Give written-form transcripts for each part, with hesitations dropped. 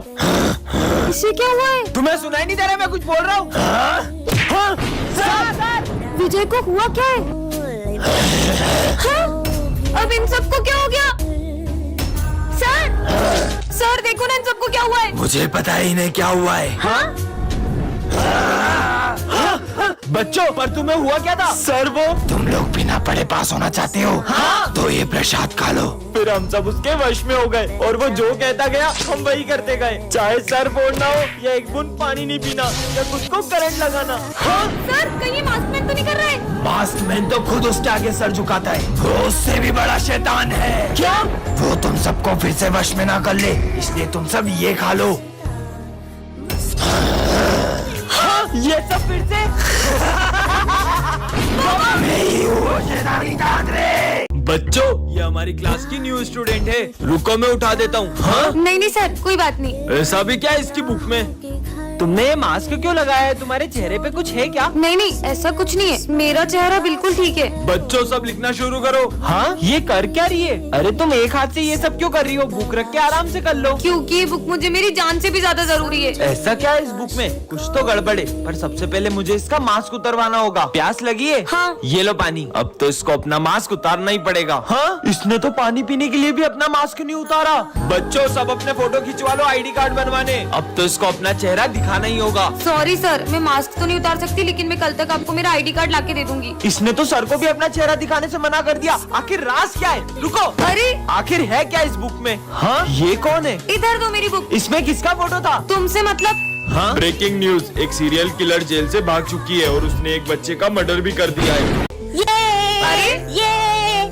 इसे क्या हुआ है? तुम्हें सुनाई नहीं दे रहा मैं कुछ बोल रहा हूँ? हाँ? सर, विजय को हुआ क्या है? हाँ? अब इन सबको क्या हो गया? सर देखो ना इन सबको क्या हुआ है? मुझे पता ही नहीं क्या हुआ है। हाँ? बच्चों, पर तुम्हें हुआ क्या था? सर वो तुम लोग बिना पढ़े पास होना चाहते हो? हाँ? तो ये प्रसाद खा लो। फिर हम सब उसके वश में हो गए और वो जो कहता गया हम वही करते गए, चाहे सर फोड़ना हो या एक बूंद पानी नहीं पीना या खुद को करंट लगाना। हाँ? सर कहीं ये मास्क मैन तो नहीं कर रहा है? मास्क मैन तो खुद उसके आगे सर झुकाता है, वो उससे भी बड़ा शैतान है। क्या? वो तुम सबको फिर से वश में ना कर ले, इसलिए तुम सब ये खा लो। ये सब फिर से? मैं ही हूँ वो शैतानी दादरे। बच्चों, ये हमारी क्लास की न्यू स्टूडेंट है, रुको मैं उठा देता हूँ। हाँ? नहीं सर कोई बात नहीं। ऐसा भी क्या है इसकी बुक में? तुमने ये मास्क क्यों लगाया है? तुम्हारे चेहरे पे कुछ है क्या? नहीं ऐसा कुछ नहीं है, मेरा चेहरा बिल्कुल ठीक है। बच्चों सब लिखना शुरू करो। हाँ? ये कर क्या रही है? अरे तुम एक हाथ से ये सब क्यों कर रही हो? बुक रख के आराम से कर लो। क्योंकि ये बुक मुझे मेरी जान से भी ज्यादा जरूरी है। ऐसा क्या है इस बुक में? कुछ तो गड़बड़ है, पर सबसे पहले मुझे इसका मास्क उतरवाना होगा। प्यास लगी है? हाँ। ये लो पानी। अब तो इसको अपना मास्क उतारना ही पड़ेगा। हाँ? इसने तो पानी पीने के लिए भी अपना मास्क नहीं उतारा। बच्चों सब अपने फोटो खिंचवा लो आईडी कार्ड बनवाने। अब तो इसको अपना चेहरा दिखाना ही होगा। सॉरी सर, मैं मास्क तो नहीं उतार सकती, लेकिन मैं कल तक आपको मेरा आईडी कार्ड लाके दे दूंगी। इसने तो सर को भी अपना चेहरा दिखाने से मना कर दिया। आखिर राज क्या है? रुको, अरे आखिर है क्या इस बुक में? हाँ? ये कौन है? इधर दो मेरी बुक। इसमें किसका फोटो था? तुमसे मतलब? हाँ? ब्रेकिंग न्यूज, एक सीरियल किलर जेल से भाग चुकी है और उसने एक बच्चे का मर्डर भी कर दिया है। अरे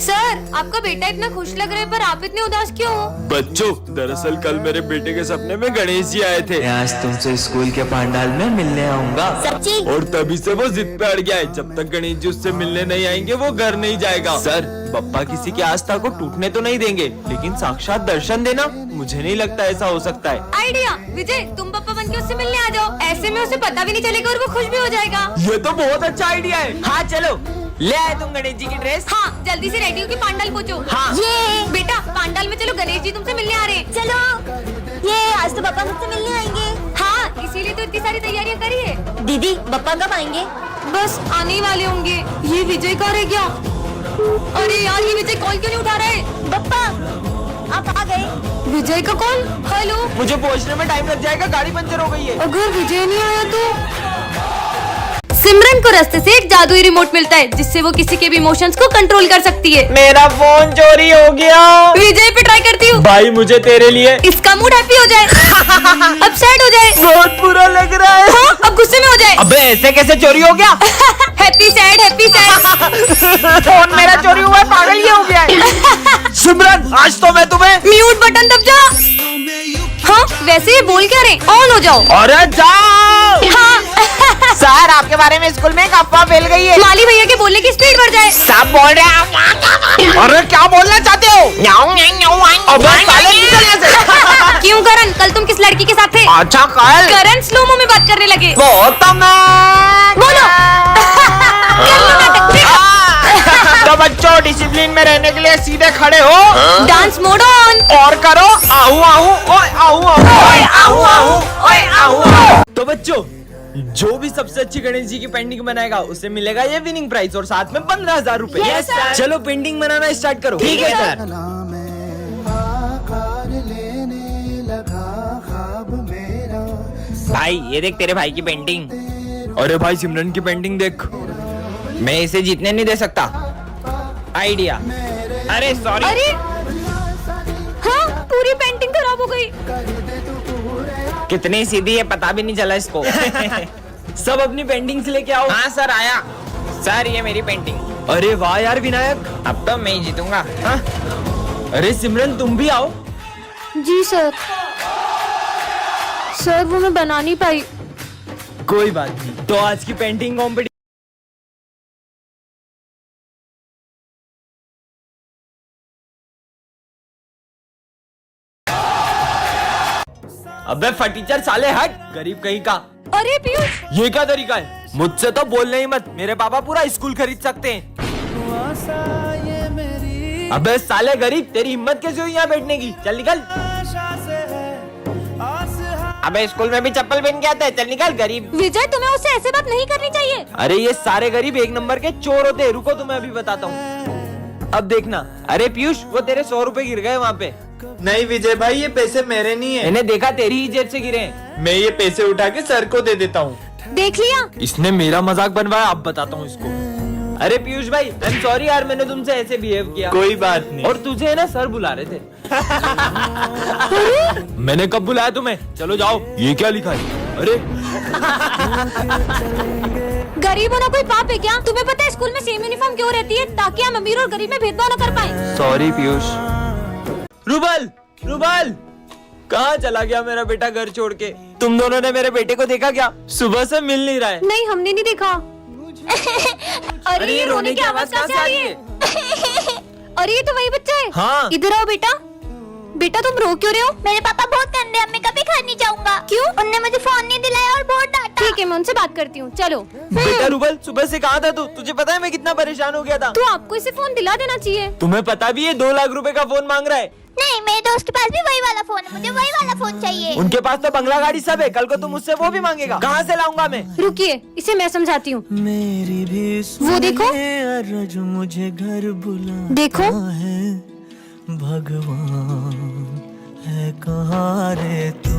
सर, आपका बेटा इतना खुश लग रहा है पर आप इतने उदास क्यों हो? बच्चों, दरअसल कल मेरे बेटे के सपने में गणेश जी आए थे। आज तुमसे स्कूल के पंडाल में मिलने आऊंगा। सच्ची? और तभी से वो जिद पे अड़ गया है, जब तक गणेश जी उससे मिलने नहीं आएंगे वो घर नहीं जाएगा। सर, पप्पा किसी की आस्था को टूटने तो नहीं देंगे, लेकिन साक्षात दर्शन देना मुझे नहीं लगता ऐसा हो सकता है। आइडिया, विजय तुम पापा बन के उससे मिलने आ जाओ, ऐसे में उसे पता भी नहीं चलेगा और वो खुश भी हो जाएगा। ये तो बहुत अच्छा आइडिया है। हाँ चलो, ले आए तुम गणेश जी की ड्रेस? हाँ जल्दी से रेडी होके पांडाल पहुँचो। हाँ। ये बेटा पांडाल में चलो, गणेश जी तुमसे मिलने आ रहे हैं। चलो। ये आज तो पापा मुझसे मिलने आएंगे। हाँ इसीलिए तो इतनी सारी तैयारियां करी है। दीदी पापा कब आएंगे? बस आने ही वाले होंगे। ये विजय कहाँ रह गया? अरे यार ये विजय कॉल क्यों नहीं उठा रहा है? पापा आप आ गए? विजय का कॉल? हेलो। मुझे पहुंचने में टाइम लग जाएगा, गाड़ी पंचर हो गई है। अगर विजय नहीं आया तो? सिमरन को रास्ते से एक जादुई रिमोट मिलता है जिससे वो किसी के भी इमोशंस को कंट्रोल कर सकती है। मेरा फोन चोरी हो गया। विजय पे ट्राई करती हूँ। भाई मुझे तेरे लिए। इसका मूड हैप्पी हो जाए, अब सैड हो जाए, बहुत बुरा लग रहा है। हाँ, अब गुस्से में हो जाए। अबे ऐसे कैसे चोरी हो गया? Happy sad happy sad. Phone मेरा चोरी हुआ है, पागल ये हो गया है। सिमरन आज तो मैं तुम्हें। म्यूट बटन दब जा। हाँ वैसे ये बोल क्या रहे? ऑन हो जाओ। अरे जाओ। हाँ सर आपके बारे में स्कूल में एक अफवाह फैल गई है। माली भैया के बोलने की स्पीड बढ़ जाए। सब बोल रहे हैं। अरे क्या बोलना चाहते हो? अबे साले निकल यहाँ से। क्यों करण, कल तुम किस लड़की के साथ थे? अच्छा कल करण स्लोमो में बात करने लगे। वो तो मैं बोलो। कर लो नाटक, ठीक? तो बच्चों डिसिप्लिन में रहने के लिए सीधे खड़े हो। Dance mode on. और करो आहू आहू ओए आहू आहू ओए आहू आहू ओए आहू आहू। तो बच्चों जो भी सबसे अच्छी गणेश जी की पेंटिंग बनाएगा उसे मिलेगा ये विनिंग प्राइज और साथ में 15,000 रूपए। Yes, sir. चलो पेंटिंग बनाना स्टार्ट करो। ठीक है सर। भाई ये देख तेरे भाई की पेंटिंग। अरे भाई सिमरन की पेंटिंग देख। मैं इसे जीतने नहीं दे सकता। आइडिया। अरे सॉरी। अरे हाँ पूरी पेंटिंग खराब हो गई। कितनी सीधी है पता भी नहीं चला इसको। सब अपनी पेंटिंग से लेके आओ। हाँ सर आया। सर ये मेरी पेंटिंग। अरे वाह यार विनायक, अब तो मैं ही जीतूंगा। हाँ? अरे सिमरन तुम भी आओ। जी सर। सर वो मैं बना नहीं पाई। कोई बात नहीं, तो आज की पेंटिंग कॉम्पिटिशन अबे फटीचर साले हट, गरीब कहीं का। अरे पीयूष। ये क्या तरीका है? मुझसे तो बोलने ही मत, मेरे पापा पूरा स्कूल खरीद सकते हैं। अबे साले गरीब, तेरी हिम्मत कैसे हुई यहाँ बैठने की? चल निकल। अबे स्कूल में भी चप्पल पहन के आता है, चल निकाल गरीब। विजय तुम्हें उससे ऐसे बात नहीं करनी चाहिए। अरे ये सारे गरीब एक नंबर के चोर होते हैं, रुको तुम्हें अभी बताता हूँ। अब देखना। अरे पीयूष वो तेरे 100 रुपए गिर गए वहाँ पे। नहीं विजय भाई, ये पैसे मेरे नहीं है। मैंने देखा तेरी ही जेब से गिरे हैं। मैं ये पैसे उठा के सर को दे देता हूँ। देख लिया, इसने मेरा मजाक बनवाया, अब बताता हूँ इसको। अरे पीयूष भाई, आई एम सॉरी यार, मैंने तुमसे ऐसे बिहेव किया। कोई बात नहीं। और तुझे है ना सर बुला रहे थे। मैंने कब बुलाया तुम्हें? चलो जाओ। ये क्या लिखा है? अरे गरीब होना कोई पाप है क्या? तुम्हें पता है स्कूल में सेम यूनिफॉर्म क्यों रहती है? ताकि हम अमीर और गरीब में भेदभाव न कर पाए। सॉरी पीयूष। रुबल, रुबल, कहाँ चला गया मेरा बेटा घर छोड़ के? तुम दोनों ने मेरे बेटे को देखा क्या? सुबह से मिल नहीं रहा है। नहीं, हमने नहीं देखा। अरे ये रोने की आवाज कहाँ से आ रही है? अरे ये तो वही बच्चा है। हाँ। इधर आओ बेटा। बेटा तुम रो क्यों रहे हो? मेरे पापा बहुत गंदे हैं, मैं कभी घर नहीं जाऊंगा। क्यों? उन्होंने मुझे फोन नहीं दिलाया और बहुत डांटा। ठीक है, मैं उनसे बात करती हूँ, चलो। बेटा रुबल, सुबह से कहाँ था तू? तुझे पता है मैं कितना परेशान हो गया था। तो आपको इसे फोन दिला देना चाहिए। तुम्हें पता भी है 2 लाख रुपए का फोन मांग रहा है। नहीं, मेरे दोस्त के पास भी वही वाला फोन है, मुझे वही वाला फोन चाहिए। उनके पास तो बंगला गाड़ी सब है, कल को तुम मुझसे वो भी मांगेगा। कहाँ से लाऊंगा मैं? रुकिए, इसे मैं समझाती हूँ। मेरी भी वो देखो, अरज मुझे घर बुला देखो। है, भगवान है कहाँ रे तू।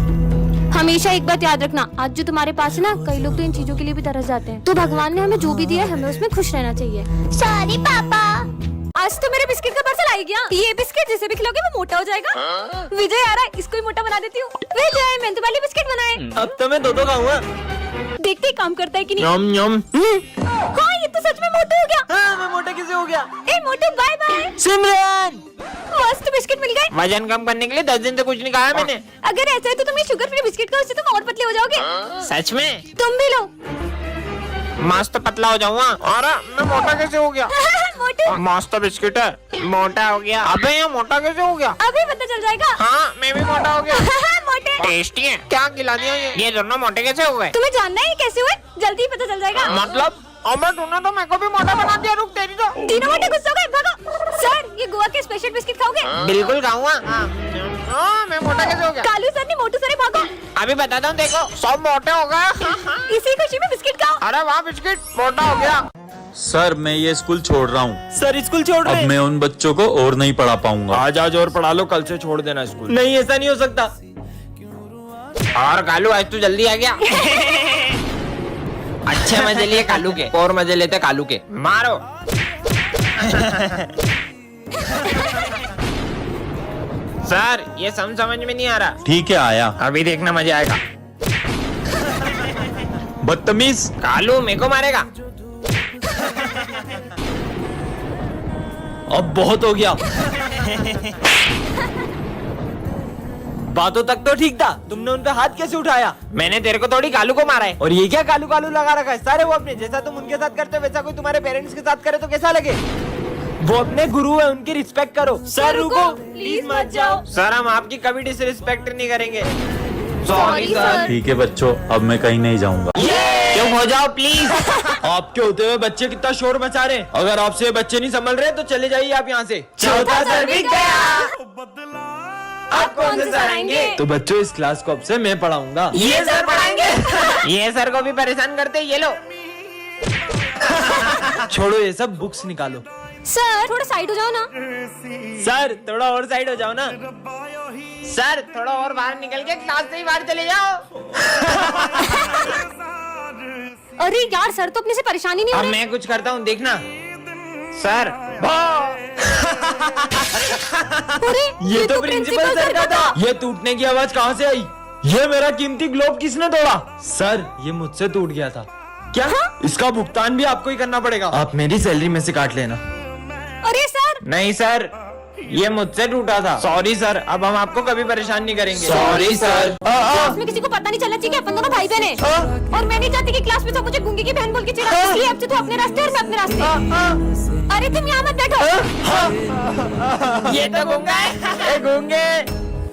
हमेशा एक बात याद रखना, आज जो तुम्हारे पास है ना, कई लोग तो इन चीजों के लिए भी तरस जाते हैं। तो भगवान ने हमें जो भी दिया है, हमें उसमें खुश रहना चाहिए। सॉरी पापा। आज तो मेरे बिस्किट का पार्सल आ गया। ये बिस्किट जैसे भी खिलाओगे वो मोटा हो जाएगा। विजय आ रहा है, इसको ही मोटा बना देती हूँ। विजय, मेहंदी वाले बिस्किट बनाए। अब तो मैं 2 खाऊंगा। देखते ही काम करता है कि नहीं। यम यम। हाँ, ये तो सच में मोटा हो गया। हाँ, मैं मोटा कैसे हो गया? ए मोटू, बाय बाय। सिमरन, मस्त बिस्किट मिल गए। वजन कम करने के लिए 10 दिन से कुछ नहीं खाया मैंने। अगर ऐसा है तो तुम्हें शुगर फ्री बिस्किट खाओ, उससे तुम और पतले हो जाओगे। सच में? तुम भी लो। मस्त पतला हो जाऊंगा। और मैं मोटा कैसे हो गया? मोटू, मस्त बिस्किट है, मोटा हो गया। अबे ये मोटा कैसे हो गया? अभी पता चल जाएगा। हाँ, मैं भी मोटा हो गया। मोटे। टेस्टी है। क्या खिला दिया ये दोनों मोटे कैसे हो गए? तुम्हें जानना है ये कैसे हुए? जल्दी पता चल जाएगा। मतलब अबे तूने तो मेरे को भी मोटा बना दिया। रुक, तेरी तो तीनों मोटे गुस्सा हो गए, भागो। सर, ये गोवा के स्पेशल बिस्किट खाओगे? बिल्कुल खाऊंगा। हाँ, मैं मोटा कैसे हो गया? कालू सर ने मोटू सर भागो। अभी बताता हूँ, देखो सब मोटे हो गए। इसी खुशी में बिस्किट खाओ। अरे वाह, बिस्किट मोटा हो गया। सर मैं ये स्कूल छोड़ रहा हूँ। सर स्कूल छोड़ रहे अब हैं। मैं उन बच्चों को और नहीं पढ़ा पाऊंगा। आज और पढ़ा लो, कल से छोड़ देना स्कूल। नहीं, ऐसा नहीं हो सकता। और कालू आज तू जल्दी आ गया। अच्छे मजे लिए कालू के, और मजे लेते कालू के। मारो। सर ये समझ में नहीं आ रहा। ठीक है आया। अभी देखना मजा आएगा। बदतमीज। कालू मेरे को मारेगा। अब बहुत हो गया। बातों तक तो ठीक था, तुमने उन पे हाथ कैसे उठाया? मैंने तेरे को थोड़ी कालू को मारा है। और ये क्या कालू कालू लगा रखा है? सारे वो अपने जैसा तुम उनके साथ करते हो वैसा कोई तुम्हारे पेरेंट्स के साथ करे तो कैसा लगे? वो अपने गुरु है, उनकी रिस्पेक्ट करो। सर रुको, प्लीज मत जाओ। सर हम आपकी कभी डिसरिस्पेक्ट नहीं करेंगे। Sorry sir. ठीक है बच्चों, अब मैं कहीं नहीं जाऊंगा। चुप हो जाओ प्लीज। आपके होते हुए बच्चे कितना शोर मचा रहे हैं। अगर आपसे ये बच्चे नहीं संभल रहे तो चले जाइए आप यहाँ से। चौथा सर भी गया। आप कौन से सर आएंगे? तो बच्चों इस क्लास को अब से मैं पढ़ाऊंगा। ये सर पढ़ाएंगे। ये सर को भी परेशान करते, ये लो। छोड़ो ये सब, बुक्स निकालो। सर थोड़ा साइड हो जाओ ना। सर थोड़ा और साइड हो जाओ ना। सर थोड़ा और बाहर निकल के क्लास से ही बाहर चले जाओ। अरे यार, सर तो अपने से परेशानी नहीं हो अब रही। मैं कुछ करता हूँ, देखना। सर अरे ये तो प्रिंसिपल सर का था। ये टूटने की आवाज कहाँ से आई? ये मेरा कीमती ग्लोब किसने तोड़ा? सर ये मुझसे टूट गया था। क्या? इसका भुगतान भी आपको ही करना पड़ेगा। आप मेरी सैलरी में से काट लेना। अरे सर। नहीं सर, ये मुझसे टूटा था। सॉरी सर, अब हम आपको कभी परेशान नहीं करेंगे। Sorry sir. क्लास में किसी को पता नहीं चलना चाहिए कि अपन दोनों भाई बहन हैं। और मैं नहीं चाहती कि क्लास में सब मुझे गूंगी की बहन बोल के चिढ़ाए। इसलिए अब से तू अपने रास्ते और मैं अपने रास्ते। अरे तुम यहाँ मत बैठो। ये तो गूंगा है। ए गूंगे,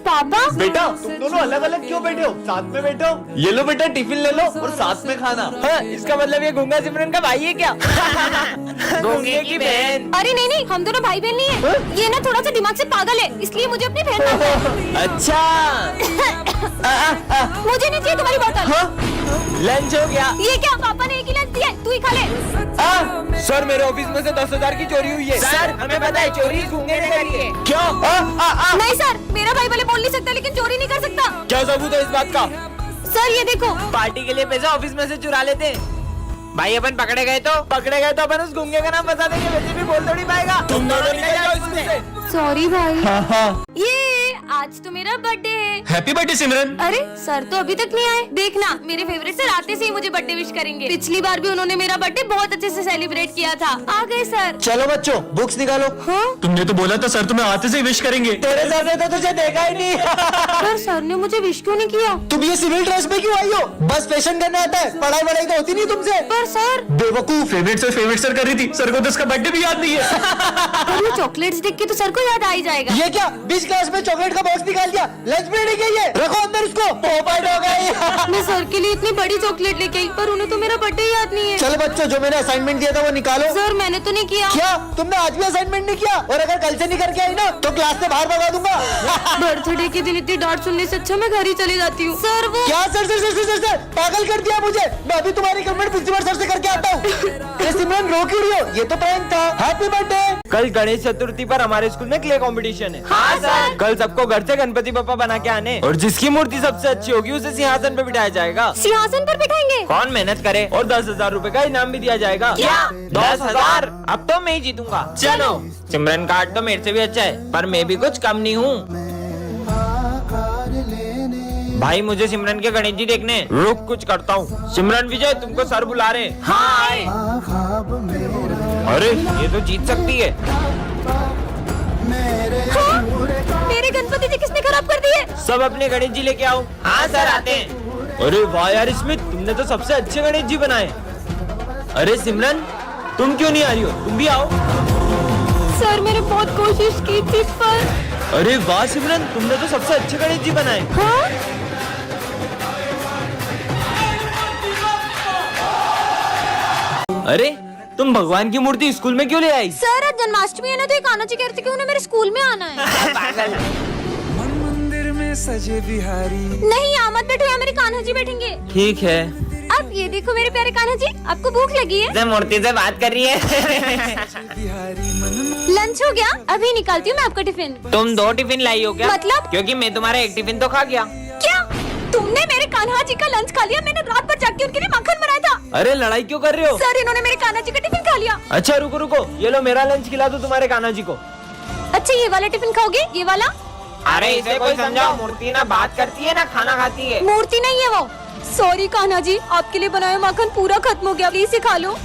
पापा बेटा तुम दोनों अलग अलग क्यों बैठे हो? साथ में बैठो। ये लो बेटा टिफिन ले लो और साथ में खाना। हाँ, इसका मतलब ये गूंगा सिमरन का भाई है क्या? गूंगे की बहन। अरे नहीं नहीं, हम दोनों भाई बहन नहीं है। ये ना थोड़ा सा दिमाग से पागल है, इसलिए मुझे अपनी बहन मानता है। अच्छा। मुझे नहीं चाहिए तुम्हारी बोतल। लंच हो गया? ये क्या, पापा ने एक ही लंच दिया है, तू ही खा ले। सर मेरे ऑफिस में से 10,000 की चोरी हुई है। सर हमें पता है, चोरी गूंगे ने करी है। क्यों? नहीं सर, मेरा भाई भले बोल नहीं सकता लेकिन चोरी नहीं कर सकता। क्या सबूत है इस बात का? सर ये देखो। पार्टी के लिए पैसा ऑफिस में से चुरा लेते हैं। भाई अपन पकड़े गए तो अपन उस गूंगे का नाम बता देंगे, वैसे भी बोल थोड़ी पाएगा। तुम दोनों निकल जाओ इसमें से। सॉरी भाई। ये आज तो मेरा बर्थडे है। हैप्पी बर्थडे सिमरन। अरे सर तो अभी तक नहीं आए। देखना, मेरे फेवरेट सर आते से ही मुझे बर्थडे विश करेंगे। पिछली बार भी उन्होंने मेरा बर्थडे बहुत अच्छे से सेलिब्रेट किया था। आ गए सर। चलो बच्चों बुक्स निकालो। हाँ? तुमने तो बोला था सर तुम्हें आते से विश करेंगे। तेरे सर ने तो तुझे देखा ही नहीं। पर सर ने मुझे विश क्यों नहीं किया? तुम ये सिविल ड्रेस में क्यों आई हो? बस फैशन करना आता है, पढ़ाई वढ़ाई तो होती नहीं तुमसे। पर सर। बेवकूफ, फेवरेट सर कर रही थी, सर को तो उसका बर्थडे भी याद नहीं है। पर ये चॉकलेट्स देख के तो सर को याद आ ही जाएगा। ये क्या 20 क्लास में चॉकलेट का बॉक्स निकाल दिया? लंच में नहीं गई है, रखो अंदर उसको। पोपट हो गई। मैं सर के लिए इतनी बड़ी चॉकलेट लेके आई, पर उन्हें तो मेरा बर्थडे याद नहीं है। चलो बच्चों, जो मैंने असाइनमेंट दिया था वो निकालो। सर मैंने तो नहीं किया। क्या तुमने आज भी असाइनमेंट नहीं किया? और अगर कल से नहीं करके आई ना तो क्लास से बाहर भगा दूंगा। बर्थडे के दिन इतनी डांट सुनने से अच्छा मैं घर ही चली जाती हूँ। सर वो क्या sir sir sir sir sir पागल कर दिया मुझे। मैं अभी तुम्हारी कंप्लेंट प्रिंसिपल सर से करके आता हूँ। सिमरन रो क्यों रही हो? ये तो प्रैंक था। Happy birthday. कल गणेश चतुर्थी पर हमारे स्कूल में क्ले कंपटीशन है। हाँ सर। कल सबको घर से गणपति बप्पा बना के आने, और जिसकी मूर्ति सबसे अच्छी होगी उसे सिंहासन पे बिठाया जाएगा। सिंहासन पर बिठाएंगे? कौन मेहनत करे, और 10,000 रूपए का इनाम भी दिया जाएगा। क्या? 10,000? अब तो मैं ही जीतूंगा। चलो। सिमरन का आर्ट तो मेरे से भी अच्छा है, पर मैं भी कुछ कम नहीं हूँ। भाई मुझे सिमरन के गणेश जी देखने। रुक कुछ करता हूँ। सिमरन विजय तुमको सर बुला रहे। हाँ आए। अरे ये तो जीत सकती है। हाँ? मेरे गणपति जी किसने खराब कर दिए? सब अपने गणेश जी लेके आओ। हाँ सर आते हैं। अरे वाह यार स्मिथ, तुमने तो सबसे अच्छे गणेश जी बनाए। अरे सिमरन तुम क्यों नहीं आ रही हो? तुम भी आओ। सर मैंने बहुत कोशिश की थी पर। अरे वाह सिमरन, तुमने तो सबसे अच्छे गणेश जी बनाए। हाँ? अरे तुम भगवान की मूर्ति स्कूल में क्यों ले आई? सर आज जन्माष्टमी है ना, तो ये कान्हा जी कह रहे थे कि उन्हें मेरे स्कूल में आना है। मंदिर में सजे बिहारी। नहीं यहाँ मत बैठो, यहाँ मेरे कान्हा जी बैठेंगे। ठीक है। अब ये देखो मेरे प्यारे कान्हा जी, आपको भूख लगी है? मूर्ति से बात कर रही है। लंच हो गया? अभी निकालती हूँ मैं आपका टिफिन। तुम 2 टिफिन लाई हो क्या? मतलब? क्योंकि मैं तुम्हारा एक टिफिन तो खा गया। क्या तुमने मेरे कान्हा जी का लंच खा लिया? मैंने रात भर जाग के उनके लिए माखन बनाया था। अरे लड़ाई क्यों कर रहे हो? सर इन्होंने मेरे कान्हा जी का टिफिन खा लिया। अच्छा रुको रुको, ये लो मेरा लंच खिला दो तुम्हारे कान्हा जी को। अच्छा ये वाला टिफिन खाओगे? ये वाला? अरे इसे कोई समझाओ, मूर्ति ना बात करती है ना खाना खाती है। मूर्ति नहीं है वो। सॉरी कान्हा जी, आपके लिए बनाया माखन पूरा खत्म हो गया, प्लीज खा लो।